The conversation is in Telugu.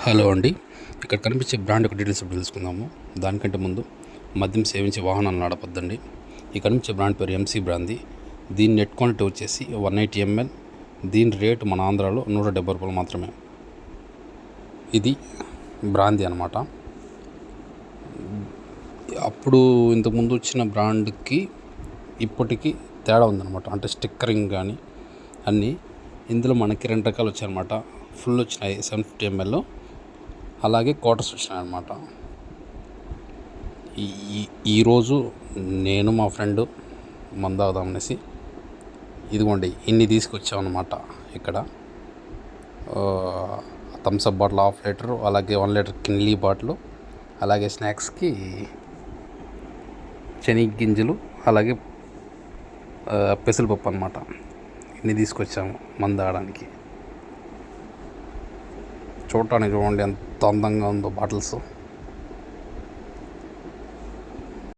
హలో అండి. ఇక్కడ కనిపించే బ్రాండ్ యొక్క డీటెయిల్స్ ఇప్పుడు తెలుసుకుందాము. దానికంటే ముందు మద్యం సేవించే వాహనాలను నడపొద్దండి. ఈ కనిపించే బ్రాండ్ పేరు ఎంసీ బ్రాంది. దీని నెట్ క్వాంటిటీ వచ్చేసి 180 ml. దీని రేటు మన ఆంధ్రాలో 170 రూపాయలు మాత్రమే. ఇది బ్రాంది అనమాట. అప్పుడు ఇంతకుముందు వచ్చిన బ్రాండ్కి ఇప్పటికీ తేడా ఉందన్నమాట. అంటే స్టిక్కరింగ్ కానీ అన్నీ. ఇందులో మనకి 2 రకాలు వచ్చాయన్నమాట. ఫుల్ వచ్చినాయి 750 ml, అలాగే క్వార్టర్స్ వచ్చినాయి అన్నమాట. ఈరోజు నేను మా ఫ్రెండ్ మందాగుదాం అనేసి ఇదిగోండి ఇన్ని తీసుకొచ్చామన్నమాట. ఇక్కడ థమ్స్అప్ బాటిల్ 1/2 లీటర్, అలాగే 1 లీటర్ కిన్లీ బాటిల్, అలాగే స్నాక్స్కి శనగ గింజలు, అలాగే పెసరపప్పు అన్నమాట. ఇన్ని తీసుకొచ్చాము మందాగడానికి. చూడటానికి చూడండి ఎంత అందంగా ఉందో బాటిల్స్.